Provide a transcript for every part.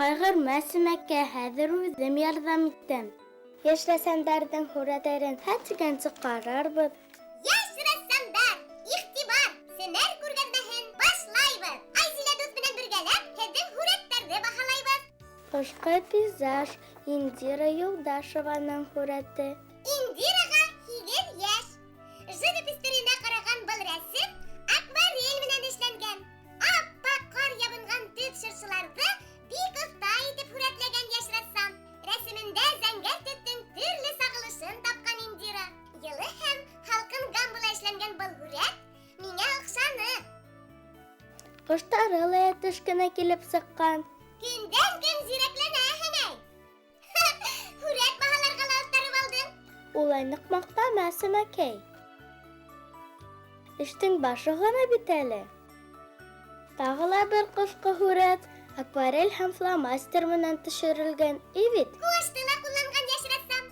Кайгырма, Сәмәкәй, хәҙер үҙем ярҙам итәм. Йәш рәссамдарҙың һүрәттәрен хәтергән сыҡарырбыҙ. Йәш рәссамдар, иғтибар! Сәнәр күргәҙмәһен башлайбыҙ. Айзилә дуҫ менән бергәләп һеҙҙең һүрәттәрҙе баһалайбыҙ. Ҡышҡы пейзаж, Индира Юлдашеваның һүрәте. Индираға 8 йәш. Живопись төрөнә ҡараған был рәсем акварель менән эшләнгән. Ап-аҡ ҡар ябынған төп шыршыларҙы бик оҫта итеп һүрәтләгән йәш рәссам. Рәсемендә зәңгәр төҫтөң төрлө сағылышын тапҡан Индира. Йылы һәм һалҡын гамбыла эшләнгән был һүрәт миңә оҡшаны. Ҡоштары ла йәтеш кенә килеп сыҡҡан. Көндән-көн зирәкләнә һеңәй. Һүрәт баһаларға ла оҫтарып алдың. Улай ныҡ маҡтама, Сәмәкәй. Эштең башы ғына бит әле. Тағы ла бер ҡышҡы һүрәт, акварель һәм фломастер менән төшөрөлгән, бит. Ҡуашты ла ҡулланған йәш рәссам.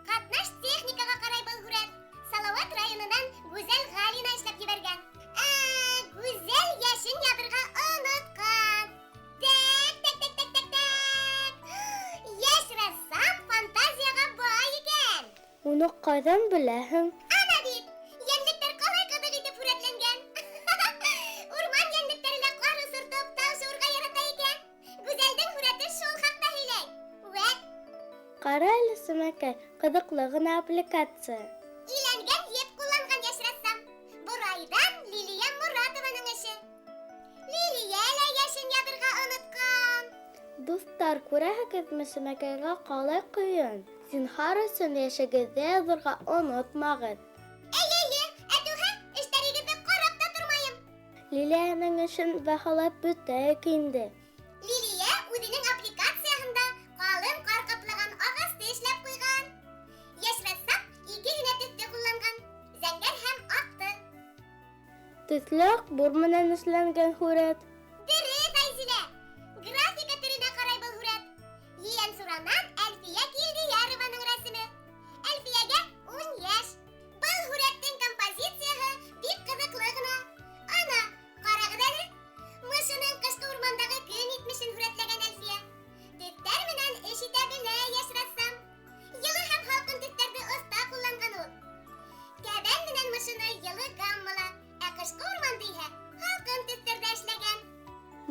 Ҡатнаш техникаға ҡарай был һүрәт. Салауат районынан Гүзәл Ғалина эшләп ебәргән. Гүзәл йәшен яҙырға онотҡан. Тәк. Йәш рәссам фантазияға бай икән. Уны ҡайҙан беләһең? Ана бит, йәнлектәр ҡалай ҡыҙыҡ итеп һүрәтләнгән. Урман йәнлектәре лә ҡар осортоп, тау шыуырға ярата икән. Гүзәлдең һүрәте шул хаҡта һөйләй. Вәт, Ҡара әле, Сәмәкәй, ҡыҙыҡлы ғына аппликация. иләнгән еп ҡулланған йәш рәссам. Борайҙан Лилиә Моратованың эше. Лилиә лә йәшен яҙырға онотҡан. Дуҫтар, күрәһегеҙме, Сәмәкәйгә ҡалай ҡыйын. Зинһар өсөн йәшегеҙҙе яҙырға онотмағыҙ. Эйе, әтүһә, эштәрегеҙҙе ҡарап та тормайым. Лилиәнең эшен баһалап бөтәйек инде. Лилиә үҙенең аппликацияһында ҡалын ҡар ҡаплаған ағасты эшләп ҡуйған. Йәш рәссам 2 генә төҫтө ҡулланған: зәңгәр һәм аҡты. Төҫлө аҡбур менән эшләнгән һүрәт. Дөрөҫ, Айзилә. Графика төрөнә ҡарай был һүрәт. Йыйансуранан Әлфиә Килдиярованың рәсеме. Әлфиәгә 10 йәш. Был һүрәттең композицияһы бик ҡыҙыҡлы ғына. Ана, ҡарағыҙ әле. Мышының ҡышҡы урмандағы көн итмешен һүрәтләгән Әлфиә. Төҫтәр менән эш итә белә йәш рәссам. Йылы һәм һалҡын төҫтәрҙе оҫта ҡулланған ул. Кәбән менән мышыны йылы гаммала, ә ҡышҡы урманды иһә һалҡын төҫтәрҙә эшләгән.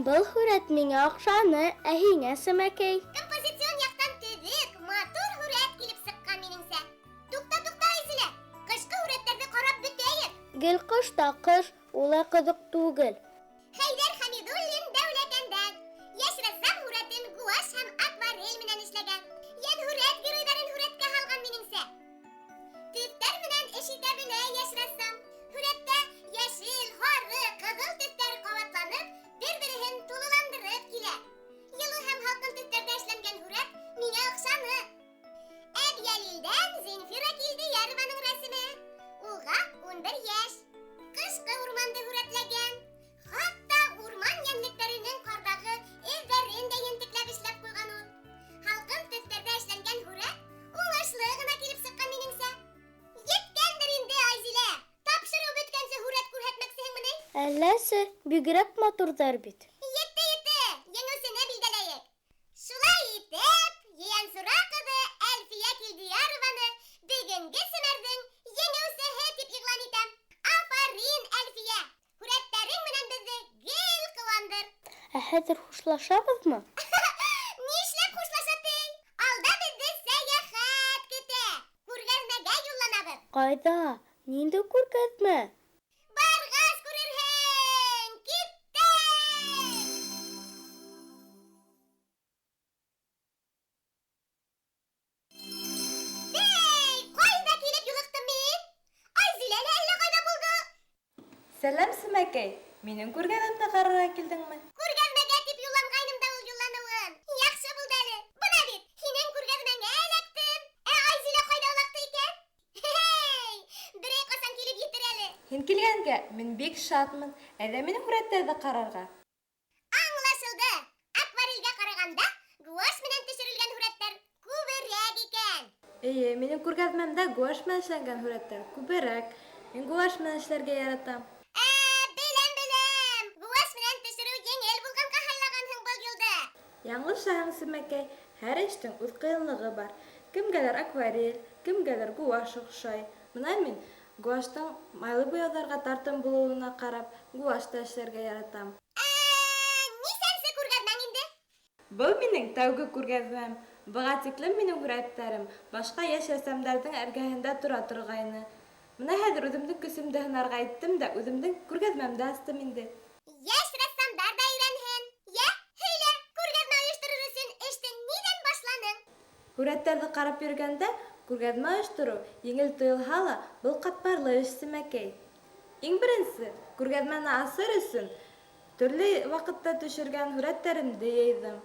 Был һүрәт миңә оҡшаны, ә һиңә, Сәмәкәй? Композицион яҡтан төҙөк, матур һүрәт килеп сыҡҡан минеңсә. Туҡта, Айзилә. Ҡышҡы һүрәттәрҙе ҡарап бөтәйек. Гел ҡыш та ҡыш, улай ҡыҙыҡ түгел. Хәйҙәр Хәмидуллин Дәүләкәндән. Йәш рәссам һүрәтен гуаш һәм акварель менән эшләгән. Йән һүрәт геройҙарын һүрәткә һалған минеңсә. Төҫтәр менән эш итә белә йәш рәссам. Һүрәттә йәшел, һары, ҡыҙыл төҫтәр ҡабатланып, бер-береһен тулыландырып килә. Йылы һәм һалҡын төҫтәрҙә эшләнгән һүрәт миңә оҡшаны. Әбйәлилдән Зинфира Килдиярованың рәсеме. Уға 11 йәш. Ҡышҡы урманды һүрәтләгән. Хатта урман йәнлектәренең ҡарҙағы эҙҙәрен дә ентекләп эшләп ҡуйған ул. Һалҡын төҫтәрҙә эшләнгән һүрәт уңышлы ғына килеп сыҡҡан минеңсә. Еткәндер инде, Айзилә. Тапшырыу бөткәнсе һүрәт күрһәтмәксеһеңме ни? Әлләсе, бигерәк матурҙар бит. Етте, еңеүсене билдәләйек. Шулай итеп, Йыйансура ҡыҙы Әлфиә Килдиярованы бөгөнгө семәрҙең еңеүсеһе тип иғлан итәм. Афарин, Әлфиә! Һүрәттәрең менән беҙҙе гел ҡыуандыр. Ә хәҙер хушлашабыҙмы? Нишләп хушлашатый? Алда беҙҙе сәйәхәт көтә. Күргәҙмәгә юлланабыҙ. Ҡайҙа? Ниндәй күргәҙмә? Барғас күрерһең! Киттек! Бәй, ҡайҙа килеп юлыҡтым мин? Айзилә лә әллә ҡайҙа булды? Сәләм, Сәмәкәй. Минең күргәнемде ҡарарға килдеңме? Күргәҙмәгә тип юлланғайным да ул юлланыуын. Яҡшы булды әле. Бына бит, һинең күргәҙмәңә эләктем. Ә Айзилә ҡайҙа олаҡты икән? Һей, берәй ҡасан килеп етер әле. Һин килгәнгә мин бик шатмын. Әйҙә минең һүрәттәрҙе ҡарарға. Аңлашылды. Акварелгә ҡарағанда гуаш менән төшөрөлгән һүрәттәр күберәк икән. Эйе, минең күргәҙмәмдә гуаш менән эшләнгән һүрәттәр күберәк. Мин гуаш менән эшләргә яратам. Беләм. Гуаш менән төшөрөү еңел булғанға һайлағанһың был юлды. Яңылышаһың, Симәкәй, һәр эштең үҙ ҡыйынлығы бар. Кемгәлер акварель, кемгәлер гуашь оҡшай. Бына мин гуаштың майлы буяуҙарға тартым булыуына ҡарап, гуашта эшләргә яратам. Нисәнсе күргәҙмәң инде? Был минең тәүге күргәҙмәм. Быға тиклем минең һүрәттәрем башҡа йәш рәссамдарҙың эргәһендә тора торғайны. Бына хәҙер үҙемдең көсөмдө һынарға иттем дә үҙемдең күргәҙмәмде астым инде. Йәш рәссамдар да өйрәнһен. Йә, һөйлә, күргәҙмә ойошторор өсөн эште ниҙән башланың? Һүрәттәрҙе ҡарап йөрөгәндә күргәҙмә ойоштороу еңел тойолһа ла, был ҡатмарлы эш, Симәкәй. Иң беренсе, күргәҙмәне асыр өсөн төрлө ваҡытта төшөргән һүрәттәремде йыйҙым.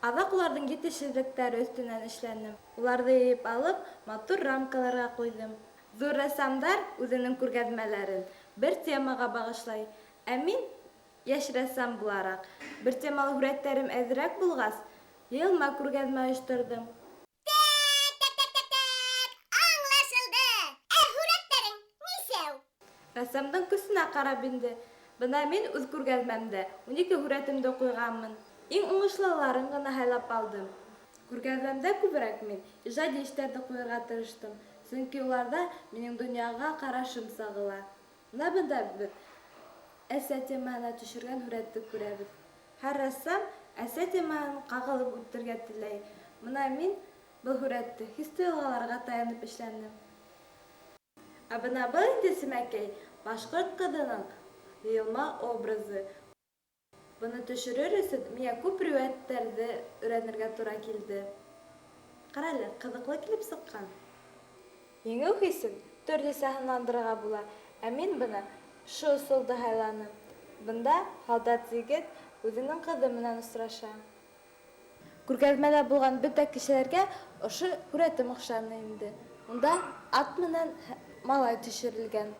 Аҙаҡ уларҙың етешһеҙлектәре өҫтөнән эшләнем. Уларҙы йыйып алып, матур рамкаларға ҡуйҙым. Ҙур рәссамдар үҙенең күргәҙмәләрен бер темаға бағышлай. Ә мин, йәш рәссам булараҡ, бер темалы һүрәттәрем әҙерәк булғас, йыйылма күргәҙмә ойошторҙом. Аңлашылды. Һүрәттәрең нисәү? Рәссамдың көсөнә ҡарап инде. Бына мин үҙ күргәҙмәмдә 12 һүрәтемде ҡуйғанмын. Иң уңышлыларын ғына һайлап алдым. Күргәҙмәмдә күберәк мин ижади эштәрҙе ҡуйырға тырыштым. Сөнки уларҙа минең донъяға ҡарашым сағыла. Бына бында беҙ әсә темаһына төшөргән һүрәтте күрәбеҙ. Һәр рәссам әсә темаһын ҡағылып үтергә теләй. Бына мин был һүрәтте хис-тойғоларға таянып эшләнем. Ә бына был инде, Симәкәй, башҡорт ҡыҙының йыйылма образы. Быны төшөрөр өсөн миңә күп риүәйәттәрҙе өйрәнергә тура килде. Ҡарале, ҡыҙыҡлы килеп сыҡҡан. Еңеү хисен төрлөсә һынландырырға була, ә мин бына шу ысулды һайланым. Бында һалдат егет үҙенең ҡыҙы менән осраша. Күргәҙмәлә булған бөтә кешеләргә ошо һүрәтем оҡшаны инде. Унда ат менән малай төшөрөлгән.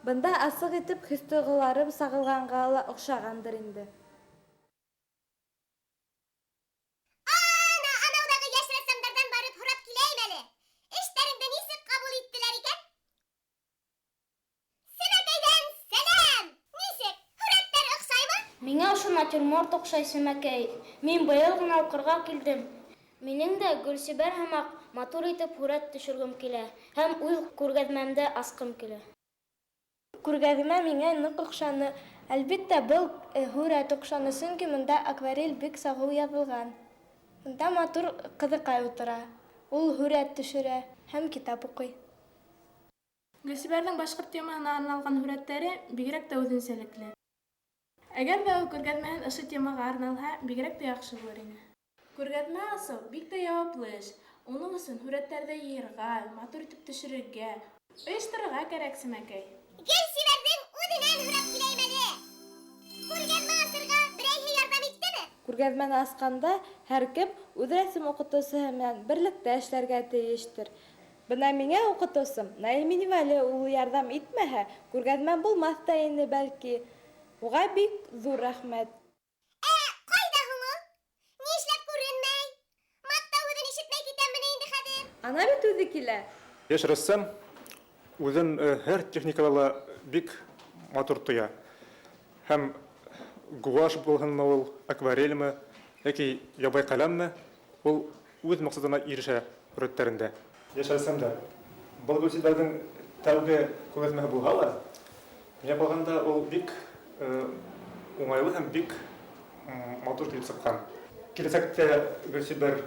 Бында асыҡ итеп хис-тойғоларым сағылғанға ла оҡшағандыр инде. Анауҙағы йәш рәссамдарҙан барып һорап киләйем әле. Эштәреңде нисек ҡабул иттеләр икән? Симәкәйҙән сәләм! Нисек? Һүрәттәр оҡшаймы? Миңә ошо натюрморт оҡшай, Симәкәй. Мин быйыл ғына уҡырға килдем. Минең дә Гөлсибәр һымаҡ матур итеп һүрәт төшөргөм килә һәм үҙ күргәҙмәмде асҡым килә. Күргәҙмә миңә ныҡ оҡшаны. Әлбиттә, был һүрәт оҡшаны, сөнки бында акварель бик сағыу яҙылған. Бында матур ҡыҙыҡай ултыра. Ул һүрәт төшөрә һәм китап уҡый. Гөлсибәрҙең башҡорт темаһына арналған һүрәттәре бигерәк тә үҙенсәлекле. Әгәр ҙә ул күргәҙмәһен ошо темаға арналһа, бигерәк тә яҡшы булыр ине. Күргәҙмә асыу бик тә яуаплы эш. Уның өсөн һүрәттәрҙе йыйырға, матур итеп төшөрөргә, ойошторорға кәрәк, Симәкәй. Гөлсибәрҙең үҙенән һорап киләйем әле. Күргәҙмә асырға берәйһе ярҙам иттеме? Күргәҙмәне асҡанда һәр кем үҙ рәсем уҡытыусыһы менән берлектә эшләргә тейештер. Бына миңә уҡытыусым Наиминева улы ярҙам итмәһә, күргәҙмә булмаҫ та ине бәлки. Уға бик ҙур рәхмәт. Ҡайҙа һуң ул? Нишләп күренмәй? Маҡтау һүҙен ишетмәй китәмме инде хәҙер? Ана бит үҙе килә. Йәш рәссам үҙен һәр техникала ла бик матур тоя. Һәм гуаш булһынмы ул, акварельме, йәки ябай ҡәләмме, ул үҙ маҡсатына ирешә һүрәттәрендә. Йәш рәссамдар, был Гөлсибәрҙең тәүге күргәҙмәһе булһа ла, миңә ҡарағанда ул бик уңайлы һәм бик матур килеп сыҡҡан. Киләсәктә Гөлсибәр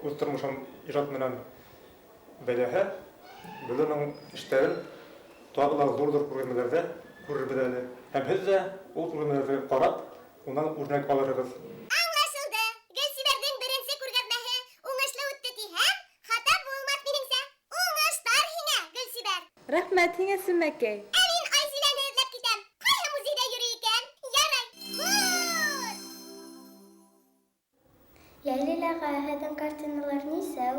үҙ тормошон ижад менән бәйләһә, беҙ уның эштәрен тағы ла ҙур-ҙур күргәҙмәләрҙә күрербеҙ әле. Һәм һеҙ ҙә ул күргәҙмәләрҙе ҡарап, унан үрнәк алырһығыҙ. Аңлашылды. Гөлсибәрҙең беренсе күргәҙмәһе уңышлы үтте тиһәм, хата булмаҫ минеңсә. Уңыштар һиңә, Гөлсибәр. Рәхмәт һиңә, Симәкәй. Ә мин Айзиләне эҙләп китәм. Ҡайһы музейҙа йөрөй икән? Ярай. Хуш! Йәлиләға һеҙҙең картиналар нисәү?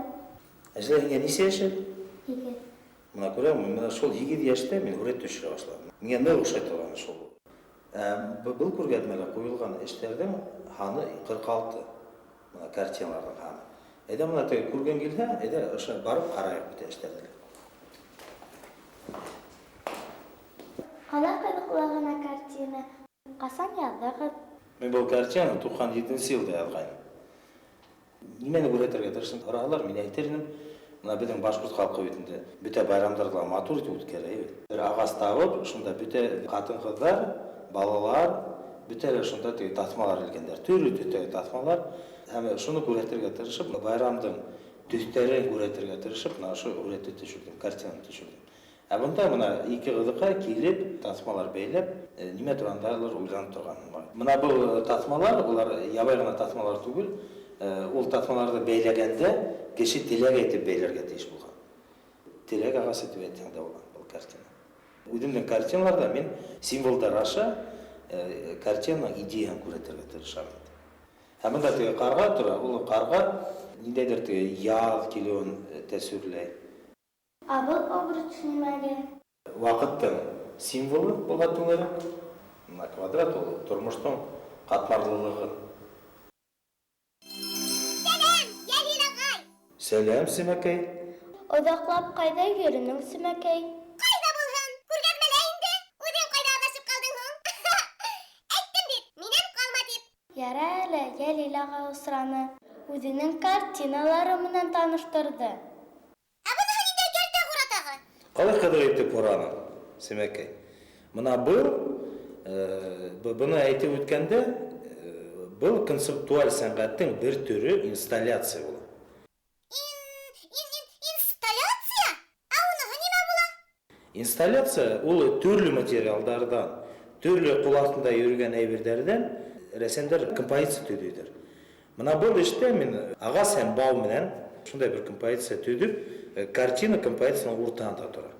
Әжелә һиңә нисә йәшең? 2. Мына күрәмме, мына шул 2 йәштә мин һүрәт төшөрә башладым. Миңә ныҡ оҡшай торғаны шул. Был күргәҙмәлә ҡуйылған эштәрҙең һаны 46. Мына картиналарҙың һаны. Әйҙә мына теге күргән килһә, әйҙә ошо барып ҡарайыҡ бөтә эштәрҙе. Ҡалай ҡыҙыҡлы ғына картина. Ҡасан яҙҙығыҙ? Мин был картинаны 97 йылда яҙғайным. немені күрәтергә тырыштым. Аралар мен әйтердем, мына безнең башкорт халкы битендә бүтә байрамнарда матур итеп үткәрә. Бер агас табып, шунда бүтә хатын-кызлар, балалар, бүтә шунда тасмалар илгәннәр. Төрле тасмалар. Һәм шуны күрәтергә тырышып, байрамдың төстәрен күрәтергә тырышып, мына шу үрәтте төшердем, картинаны төшердем. Ә бунда мына ике кызыкка килеп, тасмалар бәйләп, нимә турындалар уйланып торган. Мына бу тасмалар, булар ябай гына тасмалар түгел. Ул тасмаларды бәйләгәндә кеше теләк әйтеп бәйләргә тиеш булган. Теләк агасы дип әйткәндә булган бу картина. Үземнең картиналарда мин символдар аша картинаның идеясын күрәтергә тырышам. Һәм монда теге карга тора, ул карга ниндәйдер теге ял килүен тәсвирләй. Абыл образ нимәгә? Вакыттың символы була түгәрәк. Мына квадрат ул тормыштың катмарлылыгы. Сәлам, Симәкәй. Оҙаҡлап ҡайҙа йөрөнөң, Симәкәй? Ҡайҙа булһын? Күргәҙмәлә инде. Үҙең ҡайҙа аҙашып ҡалдың һуң? Әйттем бит, минән ҡалма тип. Ярай әле, Йәлил аға осраны. Үҙенең картиналары менән таныштырҙы. Ә быныһы ниндәй кәртә хуратағы? Ҡалай ҡыҙыҡ итеп һораны, Симәкәй. Мына быны әйтеп үткәндә, был концептуаль сәнғәттең бер төрө инсталляция була. Инсталляция? Ә уныһы нимә була? Инсталляция ул төрлө материалдардан, төрлө ҡул астында йөрөгән әйберҙәрҙән рәсемдәр, композиция төҙөйҙәр. Мына был эштә мин ағас һәм бау менән шундай бер композиция төҙөп, картина композицияның уртаһында тора.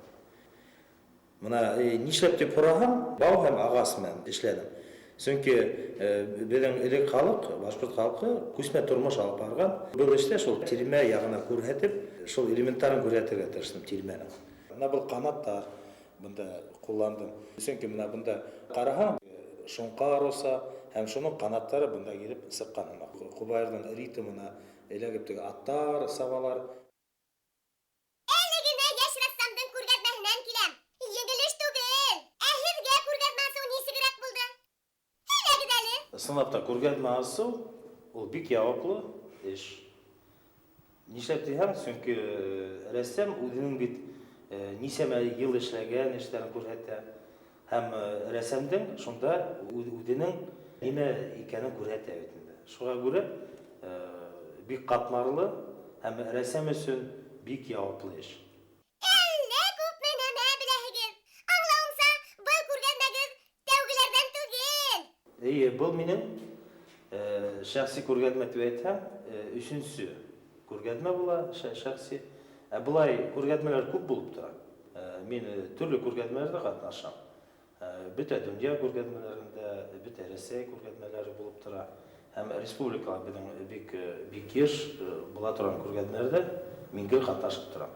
Мына нишләп дип һораһаң, бау һәм ағас менән эшләдем. Сөнки безнең элек халык, башҡорт халҡы күсмә тормош алып барған. Был эштә шул тирмә яғына күрһәтеп, шул элементтарын күрһәтергә тырыштым тирмәнең. Мына был ҡанаттар бында ҡулландым. Сөнки мына бында ҡараһаң, шуңҡар оса һәм шуның ҡанаттары бында килеп сыҡҡан. Ҡубайырҙың ритмына эләгеп теге аттар, сабалар. Әле генә йәш рәссамдың күргәҙмәһенән киләм. Еңелеш түгел. Ә һеҙгә күргәҙмә асыу нисегерәк булды? Һөйләгеҙ әле. Сынапта күргәҙмә асыу ул бик яуаплы эш. Нишләп тиһәң, сөнки рәссам үҙенең бит нисәмә йыл эшләгән эштәрен күрһәтә. Һәм рәссамдың шунда үҙенең нимә икәнен күрһәтә бит инде. Шуға күрә бик ҡатмарлы һәм рәссам өсөн бик яуаплы эш. Әллә күпме нәмә беләһегеҙ. Аңлауымса, был күргәҙмәгеҙ тәүгеләрҙән түгел. Эйе, был минең шәхси күргәҙмә тип әйтһәм, өсөнсө күргәҙмә була шәхси. Былай күргәҙмәләр күп булып тора. Мин төрлө күргәҙмәләрҙә ҡатнашам. Бөтә дөнья күргәҙмәләрендә, бөтә Рәсәй күргәҙмәләре булып тора. Һәм республикала безнең бик йыш була торған күргәҙмәләрҙә мин гел ҡатнашып торам.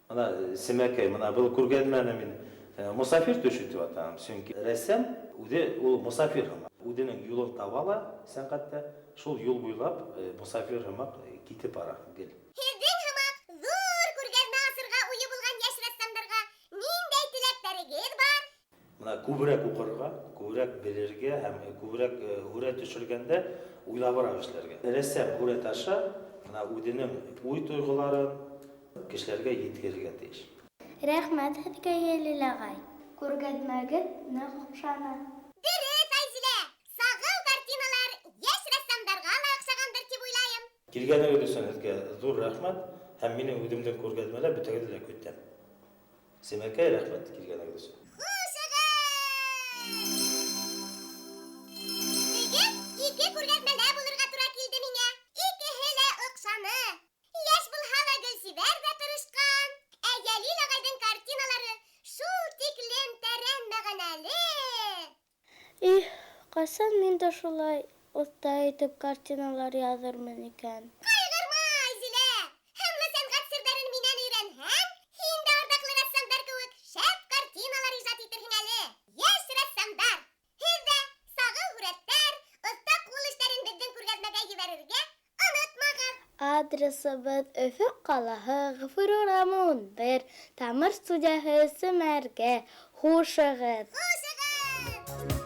Мына Симәкәй, мына был күргәҙмәне мин мосафир төшө тип атам. Сөнки рәссам үҙе ул мосафир һымаҡ. Үҙенең юлын таба ла сәнғәттә, шул юл буйлап мосафир һымаҡ китеп бара гел. Һеҙҙең һымаҡ ҙур күргәҙмә асырға уйы булған йәш рәссамдарға ниндәй теләктәрегеҙ бар? Мына күберәк уҡырға, күберәк белергә һәм күберәк һүрәт төшөргәндә уйлабыраҡ эшләргә. Рәссам һүрәт аша мына үҙенең уй тойғоларын кешеләргә еткерергә тейеш. Рәхмәт һеҙгә, Йәлил ағай. Күргәҙмәгеҙ ныҡ оҡшаны. Дөрөҫ, Айзилә. Сағыу картиналар йәш рәссамдарға ла оҡшағандыр тип уйлайым. Килгәнегеҙ өсөн һеҙгә ҙур рәхмәт һәм минең үҙемдең күргәҙмәлә бөтәгеҙҙе лә көтәм. Симәкәй, рәхмәт килгәнегеҙ өсөн. Бөгөн ике күргәҙмәлә булырға тура килде миңә. Икеһе лә оҡшаны. Йәш булһа ла Гөлсибәр ҙә тырышҡан. Ә Йәлил ағайҙың картиналары шул тиклем тәрән мәғәнәле. Ҡасан мин дә шулай оҫта итеп картиналар яҙырмын икән? Ҡайғырма, Айзилә. Һәммә сәнғәт серҙәрен минән өйрәнһәң, һин дә арҙаҡлы рәссамдар кеүек шәп картиналар ижад итерһең әле. Йәш рәссамдар, һеҙ ҙә сағыу һүрәттәр, оҫта ҡул эштәрен беҙҙең күргәҙмәгә ебәрергә онотмағыҙ. Адресыбыҙ Өфөк ҡалаһы, Ғафури урамы 11, Тамыр студияһы, Сөмәргә. Хушығыҙ! Хушығыҙ!